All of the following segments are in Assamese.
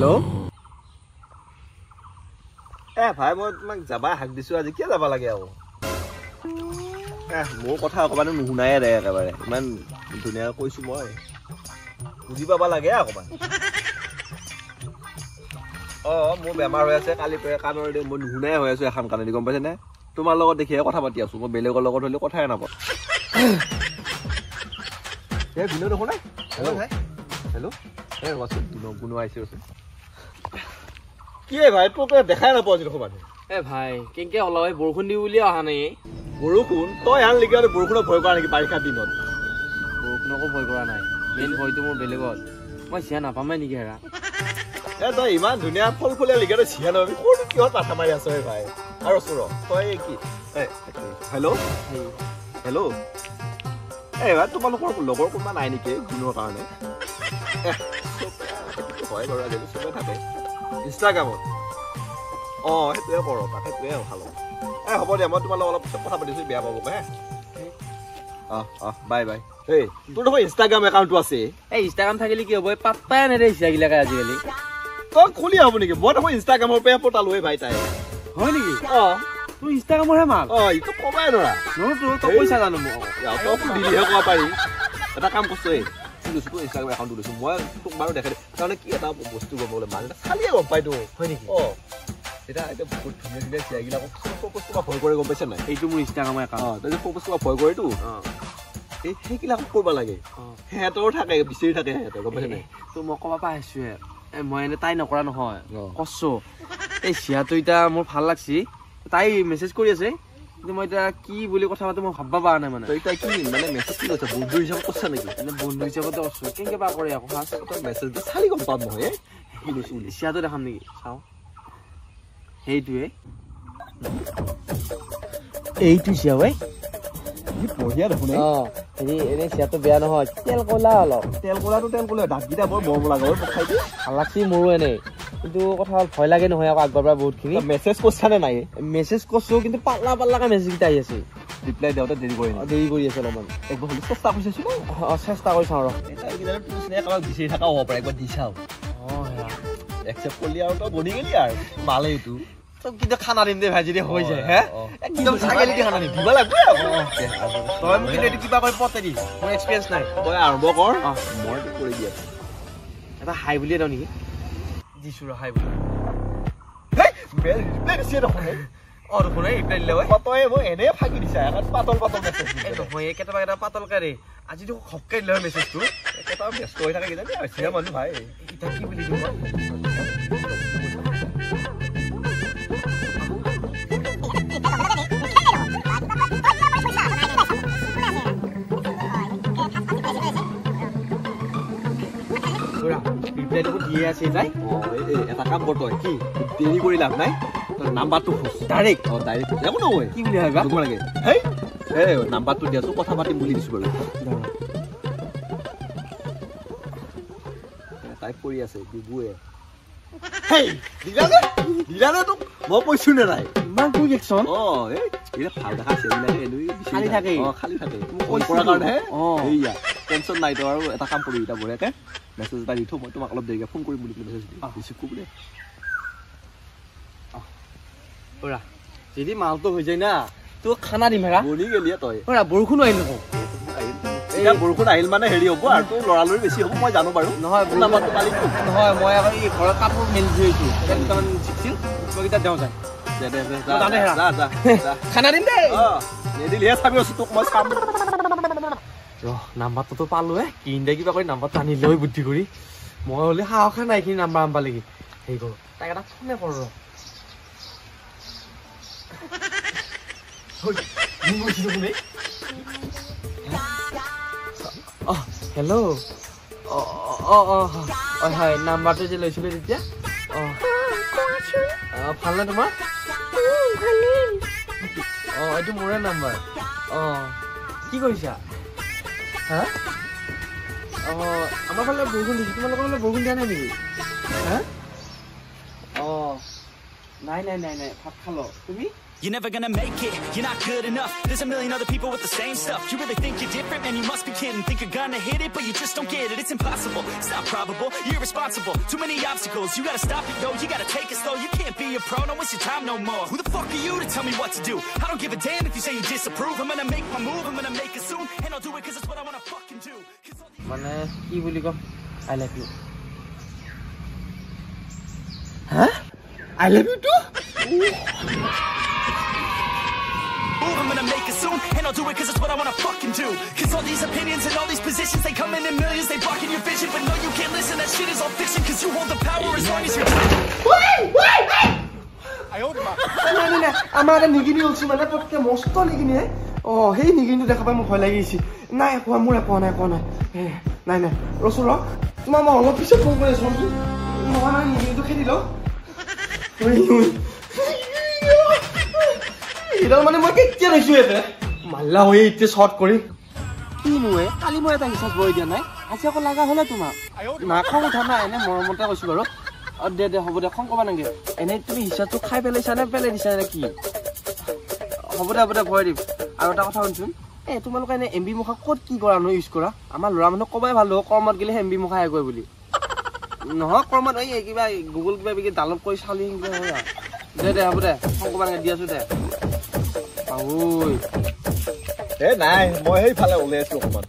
হেল্ল' ভাই মই তোমাক যাবা হাক দিছো আজি কিয় যাবা লাগে আৰু মোৰ কথা অকমানো নুশুনাই দে একেবাৰে ইমান ধুনীয়াকৈ কৈছো মই বুজি পাবা লাগে অকমান মোৰ বেমাৰ হৈ আছে কালিৰ পৰা কাণৰ দি মই নুশুনাই হৈ আছো এখন কাণেদি গম পাইছে নে তোমাৰ লগত দেখিহে কথা পাতি আছো মই বেলেগৰ লগত হলে কথাই নাপাওঁ ভিন্ন নুশুনাই হেল্ল' ভাই হেল্ল' গুণ আহিছে কি ভাই তোক দেখাই নাপাওঁ আজি দেখোন মানুহ ভাই কেনেকে অলপ বৰষুণ দি বুলিয়ে অহা নাই বৰষুণ তই আন লিখি বৰষুণক ভয় কৰা নেকি বাৰিষা দিনত বৰষুণকো ভয় কৰা নাই মেইন ভয়টো মোৰ বেলেগত মই চিয়া নাপামেই নেকি হেৰা তই ইমান ধুনীয়া ফল ফুলীয়া লিখি তই চিয়া নাপাবি ক'তো কিহত মাথা মাৰি আছ ভাই আৰু চোৰ তই কি হেল্ল' হেল্ল' ভাই তোমালোকৰ লগৰ কোনোবা নাই নেকি গুণৰ কাৰণে হয় বাৰু আজিকালি চবে থাকে ইনষ্টাগ্ৰামত সেইটোৱে কৰক সেইটোৱে ভাল হ'ব দিয়া মই তোমালোক অলপ পিছত কথা পাতিছো বেয়া পাব হে বাই বাই তোৰ দেখোন ইনষ্টাগ্ৰাম একাউণ্টটো আছে ইনষ্টাগ্ৰাম থাকিলে কি হ'ব পাত্তাই নেদে চিয়াগিলাকে আজিকালি তই খুলি হ'ব নেকি মই দেখোন ইনষ্টাগ্ৰামৰ পৰা পতালো ভাই তাই হয় নেকি তোৰ ইনষ্টাগ্ৰামৰহে মাল এইটো কমাই নৰা তই পইচা জানো তই সুধিলিহে ক'ব পাৰি এটা কাম কৰছো তোৰ ইনষ্টাগ্ৰাম একাউণ্টটো দিছো মই তোক বাৰু দেখাই দিম তাৰমানে কি এটা বস্তু গম পাবলৈ মানুহ এটা চালিয়ে গম পাইতো হয় নেকি এতিয়া বহুত ধুনীয়া ধুনীয়া চিয়াগিলাকক ভয় কৰে গম পাইছা নাই এইটো মোৰ ইনষ্টাগ্ৰামৰ একাউণ্ট তই যে ভয় কৰেতো সেইবিলাকক কৰিব লাগে সিহঁতৰ থাকে বিচাৰি থাকে সিহঁতৰ গম পাইছা নাই তোৰ মই ক'ব পৰা আহিছোহে মই এনে তাই নকৰা নহয় কছো এই চিয়াটো এতিয়া মোৰ ভাল লাগছি তাই মেছেজ কৰি আছে কিন্তু মই এতিয়া কি বুলি কথা পাতো মই ভাববা পৰা নাই মানে তই কি মানে মেছেজ কি কৈছা বন্ধু হিচাপত কৈছা নেকি মানে বন্ধু হিচাপতে কৈছো কেনেকে বা কৰে আকৌ তই মেছেজটো চালি গম পাম নহয় কি কৈছো বুলি চিয়াটো দেখাম নেকি চাওঁ সেইটোৱে এইটো চিয়া ভাই বঢ়িয়া দেখোন হেৰি এনে চিয়াটো বেয়া নহয় তেল কলা অলপ তেল কলা দাঁতকেইটা বৰ মৰম লাগা খাই দি ভাল লাগছি মোৰো এনেই কিন্তু কথা হ'ল ভয় লাগে নহয় আকৌ আগৰ পৰা বহুতখিনি মেছেজ কৰিছা নে নাই মেছেজ কৰিছো কিন্তু পাতলা পাতলাকে মেছেজকেইটা আহি আছে ৰিপ্লাই দিওঁতে দেৰি কৰি আছে অলপমান একবাৰ হ'লে চেষ্টা কৰিছোঁ চেষ্টা কৰি চাওঁ কাৰোবাক বিচাৰি থকা হ'ব পাৰে একবাৰ দি চাওঁ একচেপ্ট কৰিলি আৰু তই বনি গেলি আৰু মালে এইটো তই কিন্তু খানা দিম দে ভাই যদি হৈ যায় হে একদম ছাগলী দি খানা দিম দিব লাগব তই মোক কিন্তু এইটো কিবা কৰি পতে দি মোৰ এক্সপিৰিয়েঞ্চ নাই তই আৰম্ভ কৰ মই কৰি দি আছো এটা হাই বুলিয়ে দিওঁ নেকি দিছো ৰ হাই বুলি ৰিপ্লাই দিছে দেখোন দেখোন ৰিপ্লাই দিলে তই মই এনেই ফাঁকি দিছা পাতল মেছেজ নহয় কেতিয়াবা এটা পাতলকে ৰে আজিতো খপকে দিলে মেছেজটো এটা ব্যস্ত হৈ থাকে কিজানি হৈছে মানুহ ভাই এতিয়া কি বুলি দিওঁ দিয়ে আছে তাই এটা কাম কৰ তই কি দেৰি কৰি লাভ নাই তই নাম্বাৰটো খোজ ডাইৰেক্ট একো নহয় কি বুলি ভাবিবা দিব লাগে নাম্বাৰটো দিয়াছো কথা পাতিম বুলি দিছো বাৰু টাইপ কৰি আছে বিবুৱে দিলানে তোক মই কৈছো নে নাই ইমান কুইক একচন ভাল দেখা খালি থাকে খালি থাকে কৰাৰ কাৰণে এইয়া টেনচন নাই তই আৰু এটা কাম কৰিবি এতিয়া বঢ়িয়াকে মেছেজ এটা দি থওঁ মই তোমাক অলপ দেৰিকে ফোন কৰিম বুলি মেছেজ ৰিচিভ বোলে যদি মালটো হৈ যায় না তোক খানা দিম হেৰা বনি গেলিয়ে তই বৰষুণো আহিল দেখোন এতিয়া বৰষুণ আহিল মানে হেৰি হ'ব আৰু তোৰ লৰালৰি বেছি হ'ব মই জানো বাৰু নহয় নাম্বাৰটো পালি নহয় মই আকৌ এই ঘৰত কাপোৰ মেলি থৈ আহিছোঁ দুটামান চিকছিল কেইটা দেওঁ যায় খানা দিম দেই নিদিলিহে চাবি আছো তোক মই চাম নাম্বাৰটোতো পালো কিনদে কিবা কৰি নাম্বাৰটো আনি লৈ বুদ্ধি কৰি মই হ'লে সাহসে নাই এইখিনি নাম্বাৰ আনবা লাগি হেৰি কৰোঁ তাক এটা ফোনে কৰোঁ হেল্ল' হয় নাম্বাৰটো যে লৈছিলোঁ তেতিয়া ভালনে তোমাৰ এইটো মোৰে নাম্বাৰ কি কৰিছা হা আমাৰ ফালে বৰষুণ দিছে তোমালোকৰ ফালে বৰষুণ দিয়া নাই নেকি হা নাই ভাত খালো তুমি You're never gonna make it, you're not good enough. There's a million other people with the same stuff. You really think you're different? Man, you must be kidding. Think you're gonna hit it, but you just don't get it. It's impossible, it's not probable, you're irresponsible. Too many obstacles, you gotta stop it, yo. You gotta take it slow, you can't be a pro. Don't waste your time no more. Who the fuck are you to tell me what to do? I don't give a damn if you say you disapprove. I'm gonna make my move, I'm gonna make it soon. And I'll do it cause it's what I wanna fucking do. মানে কি বুলি কম I love you. Huh? I love you too? I'm gonna make it soon, and I'll do it cause it's what I wanna fucking do. Cause all these opinions and all these positions, they come in millions, they blocking your vision. But no, you can't listen, that shit is all fiction. Cause you hold the power as long as you're নাই আমাৰ এটা নিগিনি হৈছে মানে পটকে মস্ত নিগিনি সেই নিগিনিটো দেখা পাই মোৰ ভয় লাগি গৈছে নাই কোৱা মোৰ কোৱা নাই নাই ৰচোন তোমাৰ মই অলপ পিছত ফোন কৰি আছো নহয় নিগিনিটো খেদি লওঁ এইডাল মানে মই কেতিয়া লৈছো ইয়াতে মাল্লা হৈ এতিয়া শ্বৰ্ট কৰি কি নোৱে কালি মই এটা হিচাপ বহি দিয়া নাই আজি আকৌ লগা হ'লে তোমাক নাখাওঁ উঠা নাই এনে মৰমতে কৈছো বাৰু দে হ'ব দে খং ক'বা নাগে এনে তুমি হিচাপটো খাই পেলাইছা নে পেলাই দিছা নে কি হ'ব দে ভয় দিম আৰু এটা কথা শুনচোন তোমালোকে এনে এমবি মুখা ক'ত কি কৰা নো ইউজ কৰা আমাৰ ল'ৰা মানুহ ক'বাই ভাল হ'ব কৰ্মত গ'লে এমবি মুখা হে কয় বুলি নহয় কৰ্মত কিবা গুগল কিবা ডালত কৰি চালি দে হ'ব দে খং ক'বা নাগে দি আছো দে নাই মই সেইফালে ওলাই আছো অকণমান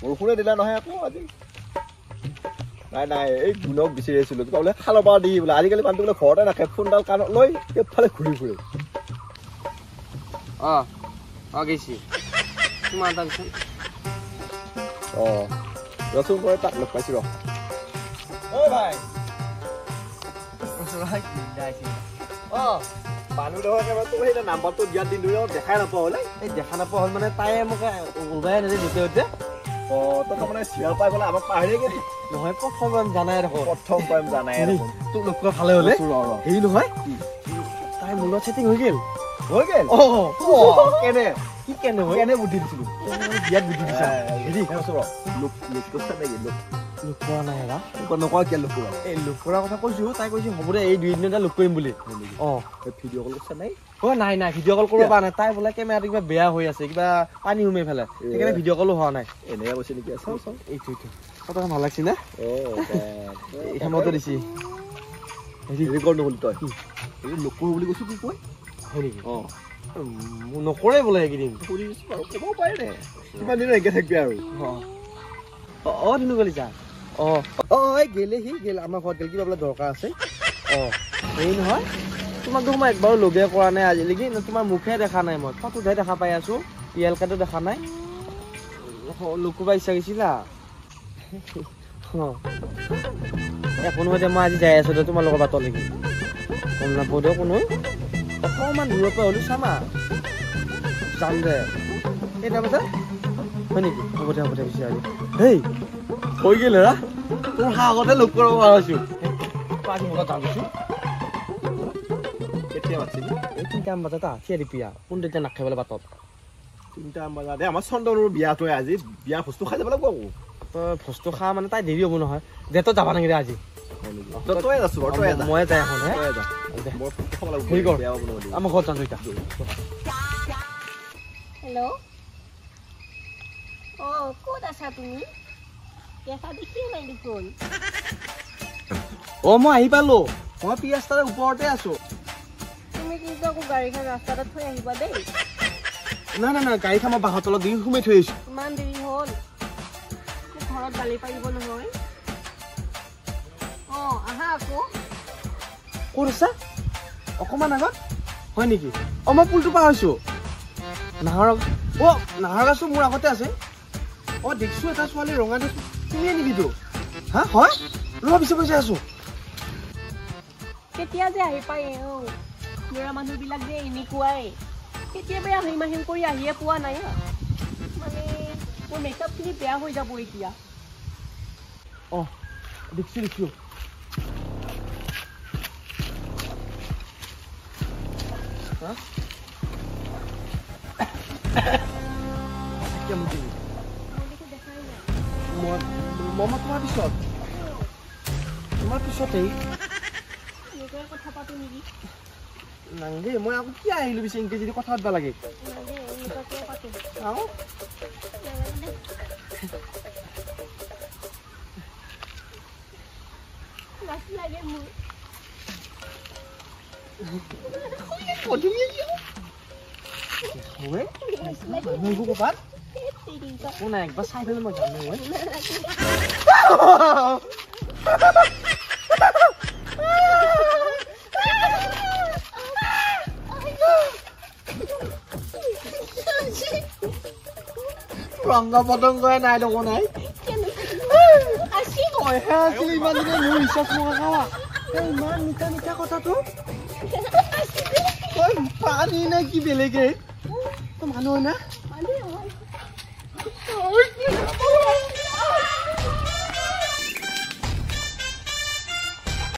বৰষুণে দিলা নহয় আকৌ আজি নাই এই গুণক বিচাৰি আছিলো বোলে খালৰ পৰা দি বোলে আজিকালি মানুহটো বোলে ঘৰতে নাখে ফোনডাল কাণত লৈ সেইফালে ঘূৰি ফুৰে গেছি তোমাৰ তাৰপিছত ৰচোন মই তাক লগ পাইছো ভাই মানুহ নহয় তোৰ সেই নাম্বাৰটো দিয়াৰ দিনটো দেখাই নাপাওঁ হ'লে এই দেখা নাপোৱা হ'ল মানে তাই মোক ওলাই আনিলে য'তে তই তাৰমানে চিয়াৰ পাই গ'লে আমাক পাহৰিয়ে গেলি নহয় প্ৰথম জানাই দেখোন প্ৰথম টাইম জানাই তোক লগ পোৱা ভালে হ'লে হেৰি নহয় তাই মোৰ লগত ছেটিং হৈ গ'ল কেনে কি কেনে বুদ্ধি দিছিলো বিয়াত বুদ্ধি দিছা হেৰি লোক কৰা নাই হেৰা নকৰা কিয় লোক কৰা এই লোক কৰাৰ কথা কৈছো তাই কৈছে হ'ব দে এই 2 দিন এটা লোক কৰিম বুলি ভিডিঅ' কল কৰিছা নাই নাই ভিডিঅ' কল কৰিব পৰা নাই তাই বোলে কেমেৰাটো কিবা বেয়া হৈ আছে কিবা পানী সোমাই ফেলে সেইকাৰণে ভিডিঅ' কলো হোৱা নাই এনেহে কৈছে নেকি এইটো কথা ভাল লাগছি না এইখনতে দিছি হেৰি কৰ নহ'লি তই লোক কৰোঁ বুলি কৈছো কি কয় হয় নেকি নকৰে বোলে এইকেইদিন ক'ব পাৰে কিমান দিন একে থাকবি আৰু ধুনু গলিছা গেলে সি গেল আমাৰ ঘৰত গেল কিবা বোলে দৰকাৰ আছে হেৰি নহয় তোমাক দেখোন মই একবাৰো লগে কৰা নাই আজিলৈকে তোমাৰ মুখে দেখা নাই মই ফটোহে দেখা পাই আছো পিএলকাটো দেখা নাই লোক কৰিব ইচ্ছা গৈছিলা একো নহয় দে মই আজি যাই আছো দে তোমাৰ লগৰ বাটলৈকে গম নাপাওঁ দে কোনো অকণমান দূৰৰ পৰা হ'লো চামা যাম দে কেইটা বজাত হয় নেকি হ'ব দে পিছে আজি হেই হৈ গ'ল হেৰা তোৰ আগতে লগ কৰিব পৰা হৈছো আজি মই যাম কৈছো কেতিয়া মাতিছিলি এই 3টামান বজাত থিয়া দিপিয়া কোন তেতিয়া নাখাই বোলে বাটত 3টামান বজাত আমাৰ চন্দনৰ বিয়াটো আজি বিয়া বস্তু খাই যাব লাগিব আকৌ তই বস্তু খা মানে তাই দেৰি হ'ব নহয় দে তই যাবা নেকি আজি তই আছো মই যাই এখন হে হেৰি কৰ আমাৰ ঘৰত যাম এতিয়া হেল্ল' ক'ত আছা তুমি দেখা দেখিও নাই দেখোন মই আহি পালো মই পি ৰাস্তাৰ ওপৰতে আছো তুমি কিন্তু আকৌ গাড়ীখন ৰাস্তাতে থৈ আহিবা দেই নাই গাড়ীখন মই বাঁহৰ তলত দি সোমাই থৈ আহিছো ইমান দেৰি হ'ল ঘৰত গালি পাৰিব নহয় আহা আকৌ ক'ত আছা অকণমান আগত হয় নেকি মই পুলটো পাৰ হৈছো নাহৰ গাছো মোৰ আগতে আছে দেখিছো এটা ছোৱালী ৰঙা দেখিছো তুমিয়ে নেকি তো হয় ৰ'বা পিছে পইচা আছো কেতিয়া যে আহি পায় ল'ৰা মানুহবিলাক যে এনেকুৱাই কেতিয়াবা আহিম কৰি আহিয়ে পোৱা নাই মানে মোৰ মেকআপখিনি বেয়া হৈ যাব এতিয়া দেখিছো তোমাৰ পিছতেই কথা পাতো নেকি নাংগে মই আকৌ কি আহিলো পিছে ইনকে যদি কথা পাতবা লাগে একবার চাই পেলে মই জানো ৰংগা পতংগই নাই দেখো নাই ইমান দিনে মোৰ বিশ্বাস নকৰা ইমান মিঠা মিঠা কথাটো পানী নে কি বেলেগে মানুহ না